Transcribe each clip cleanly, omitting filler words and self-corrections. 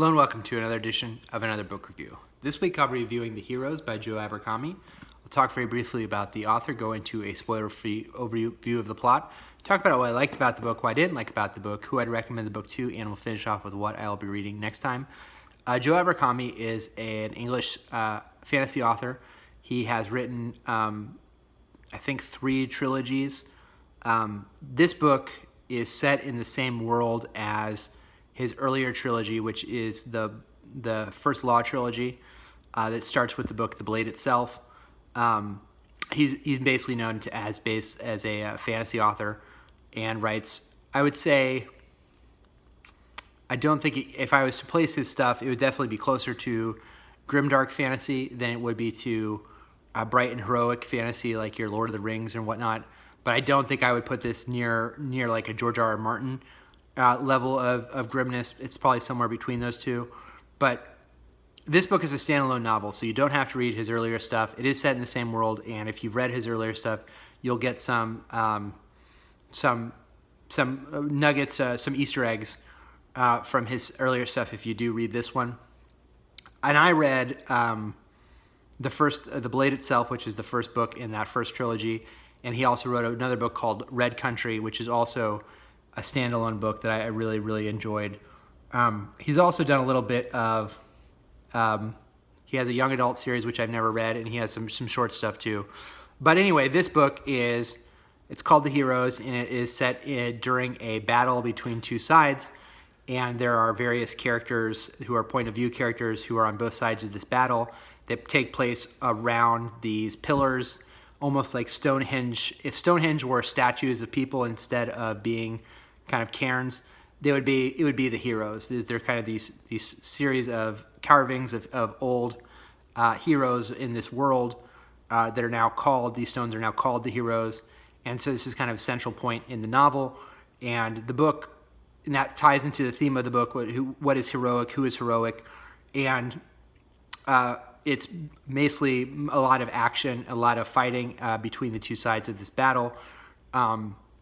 Hello and welcome to another edition of Another Book Review. This week I'll be reviewing The Heroes by Joe Abercombie. I'll talk very briefly about the author, go into a spoiler-free overview of the plot, talk about what I liked about the book, what I didn't like about the book, who I'd recommend the book to, and we'll finish off with what I'll be reading next time. Joe Abercombie is an English fantasy author. He has written, I think, 3 trilogies. This book is set in the same world as his earlier trilogy, which is the first Law trilogy that starts with the book The Blade itself. He's basically known as a fantasy author and writes, I would say, I don't think if I was to place his stuff, it would definitely be closer to grimdark fantasy than it would be to bright and heroic fantasy like your Lord of the Rings and whatnot. But I don't think I would put this near like a George R.R. Martin level of grimness. It's probably somewhere between those two. But this book is a standalone novel, so you don't have to read his earlier stuff. It is set in the same world, and if you've read his earlier stuff, you'll get some nuggets, some Easter eggs from his earlier stuff if you do read this one. And I read The Blade itself, which is the first book in that first trilogy, and he also wrote another book called Red Country, which is also a standalone book that I really, really enjoyed. He's also done a little bit of, he has a young adult series, which I've never read, and he has some short stuff too. But anyway, this book it's called The Heroes, and it is set during a battle between two sides, and there are various characters who are point of view characters who are on both sides of this battle that take place around these pillars, almost like Stonehenge. If Stonehenge were statues of people instead of being kind of cairns, it would be the heroes. They're kind of these series of carvings of old heroes in this world that are now called, these stones are now called the heroes. And so this is kind of a central point in the novel. And the book, and that ties into the theme of the book, what is heroic, who is heroic. And it's basically a lot of action, a lot of fighting between the two sides of this battle.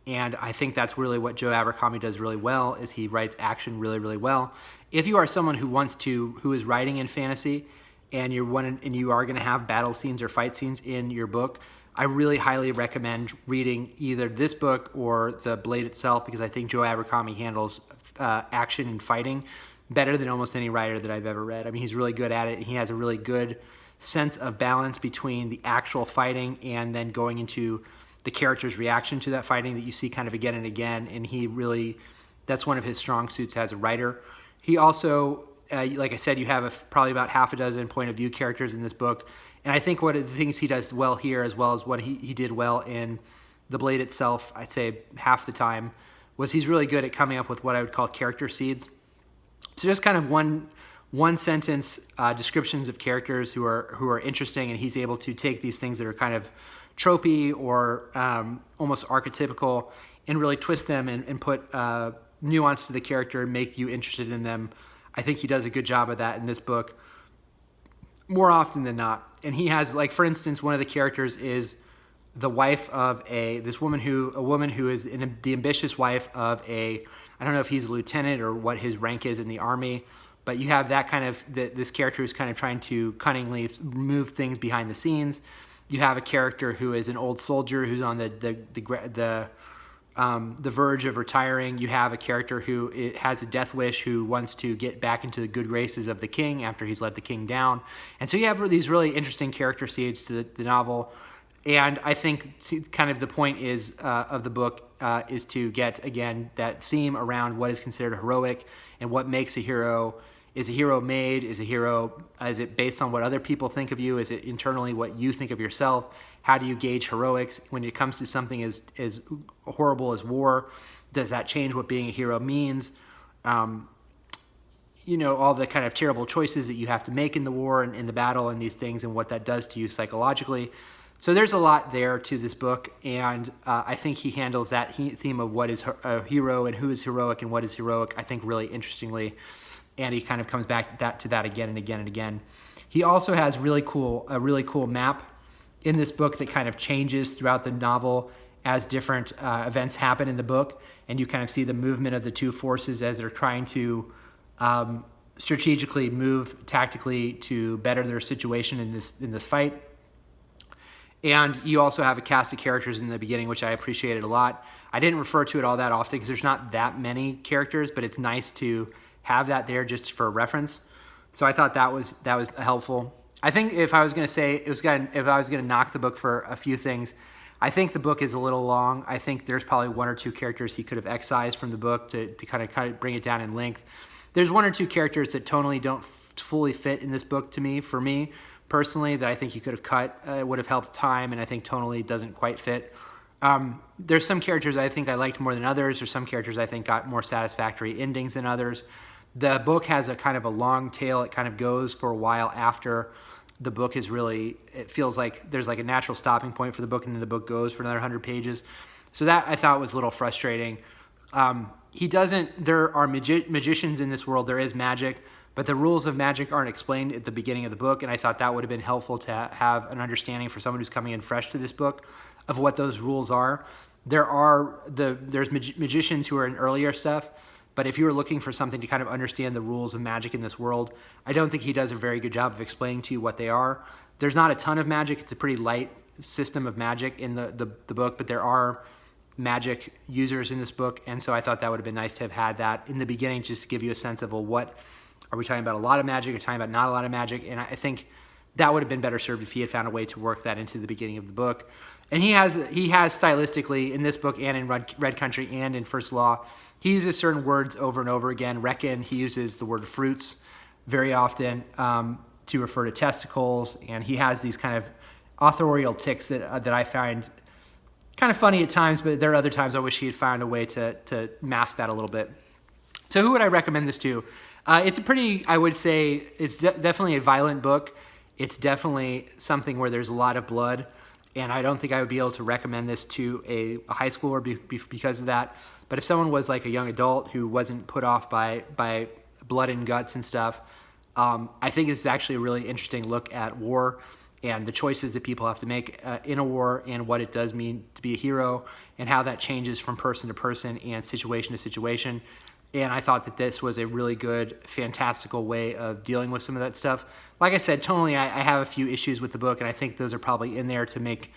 And I think that's really what Joe Abercombie does really well, is he writes action really, really well. If you are someone who is writing in fantasy, and you are going to have battle scenes or fight scenes in your book, I really highly recommend reading either this book or The Blade itself, because I think Joe Abercombie handles action and fighting better than almost any writer that I've ever read. I mean, he's really good at it, and he has a really good sense of balance between the actual fighting and then going into the character's reaction to that fighting that you see kind of again and again, and that's one of his strong suits as a writer. He also, like I said, you have probably about half a dozen point of view characters in this book, and I think one of the things he does well here, as well as what he did well in The Blade itself, I'd say half the time, was he's really good at coming up with what I would call character seeds. So just kind of one sentence descriptions of characters who are interesting, and he's able to take these things that are kind of tropey or almost archetypical and really twist them and put nuance to the character and make you interested in them. I think he does a good job of that in this book more often than not. And he has, like, for instance, one of the characters is the wife of a woman who is the ambitious wife of I don't know if he's a lieutenant or what his rank is in the army, but you have that kind of, this character who's kind of trying to cunningly move things behind the scenes. You have a character who is an old soldier who's on the verge of retiring. You have a character who has a death wish, who wants to get back into the good graces of the king after he's let the king down. And so you have these really interesting character seeds to the novel. And I think kind of the point of the book is to get, again, that theme around what is considered heroic and what makes a hero. Is a hero made? Is it based on what other people think of you? Is it internally what you think of yourself? How do you gauge heroics when it comes to something as horrible as war? Does that change what being a hero means? All the kind of terrible choices that you have to make in the war and in the battle and these things, and what that does to you psychologically. So there's a lot there to this book, and I think he handles that theme of what is a hero and who is heroic and what is heroic, I think, really interestingly. And he kind of comes back to that again and again and again. He also has a really cool map in this book that kind of changes throughout the novel as different events happen in the book, and you kind of see the movement of the two forces as they're trying to strategically move tactically to better their situation in this fight. And you also have a cast of characters in the beginning, which I appreciated a lot. I didn't refer to it all that often because there's not that many characters, but it's nice to have that there just for reference. So I thought that was helpful. I think if I was going to say if I was going to knock the book for a few things, I think the book is a little long. I think there's probably one or two characters he could have excised from the book to kind of bring it down in length. There's one or two characters that tonally don't fully fit in this book to me, for me personally, that I think you could have cut. It would have helped time, and I think tonally doesn't quite fit. There's some characters I think I liked more than others. There's some characters I think got more satisfactory endings than others. The book has a kind of a long tail. It kind of goes for a while after the book is really, it feels like there's like a natural stopping point for the book, and then the book goes for another 100 pages. So that I thought was a little frustrating. There are magicians in this world. There is magic, but the rules of magic aren't explained at the beginning of the book, and I thought that would have been helpful to have an understanding for someone who's coming in fresh to this book of what those rules are. There's magicians who are in earlier stuff, but if you were looking for something to kind of understand the rules of magic in this world, I don't think he does a very good job of explaining to you what they are. There's not a ton of magic. It's a pretty light system of magic in the book, but there are magic users in this book, and so I thought that would have been nice to have had that in the beginning, just to give you a sense of, well, what are we talking about? A lot of magic, or talking about not a lot of magic? And I think that would have been better served if he had found a way to work that into the beginning of the book. And he has stylistically in this book and in Red Country and in First Law, he uses certain words over and over again. Reckon, he uses the word fruits very often to refer to testicles, and he has these kind of authorial tics that I find kind of funny at times, but there are other times I wish he had found a way to mask that a little bit. So who would I recommend this to? It's a pretty, I would say, it's definitely a violent book. It's definitely something where there's a lot of blood, and I don't think I would be able to recommend this to a high schooler because of that. But if someone was like a young adult who wasn't put off by blood and guts and stuff, I think it's actually a really interesting look at war and the choices that people have to make in a war, and what it does mean to be a hero, and how that changes from person to person and situation to situation. And I thought that this was a really good, fantastical way of dealing with some of that stuff. Like I said, tonally, I have a few issues with the book, and I think those are probably in there to make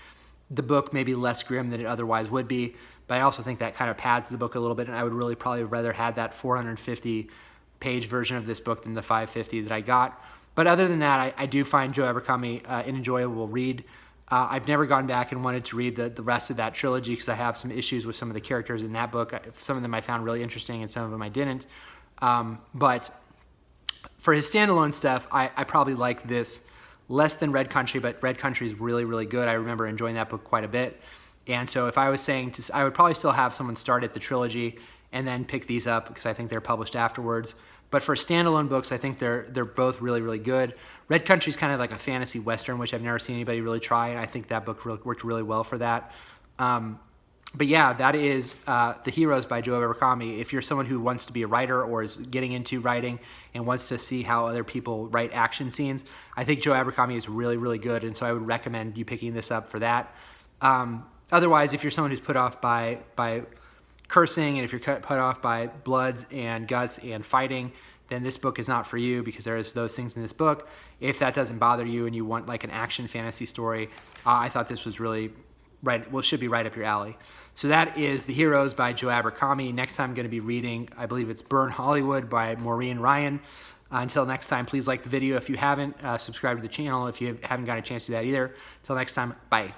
the book maybe less grim than it otherwise would be. But I also think that kind of pads the book a little bit, and I would really probably rather had that 450-page version of this book than the 550 that I got. But other than that, I do find Joe Abercombie an enjoyable read. I've never gone back and wanted to read the rest of that trilogy because I have some issues with some of the characters in that book. Some of them I found really interesting, and some of them I didn't. But for his standalone stuff, I probably like this less than Red Country, but Red Country is really, really good. I remember enjoying that book quite a bit. And so if I was saying, I would probably still have someone start at the trilogy and then pick these up because I think they're published afterwards. But for standalone books, I think they're both really, really good. Red Country is kind of like a fantasy western, which I've never seen anybody really try, and I think that book worked really well for that. But yeah, that is The Heroes by Joe Abercrombie. If you're someone who wants to be a writer or is getting into writing and wants to see how other people write action scenes, I think Joe Abercrombie is really, really good, and so I would recommend you picking this up for that. Otherwise, if you're someone who's put off by cursing, and if you're put off by bloods and guts and fighting, then this book is not for you because there's those things in this book. If that doesn't bother you and you want like an action fantasy story, I thought this was really should be right up your alley. So that is The Heroes by Joe Abercrombie. Next time I'm going to be reading, I believe it's Burn Hollywood by Maureen Ryan. Until next time, please like the video if you haven't. Subscribe to the channel if you haven't got a chance to do that either. Until next time, bye.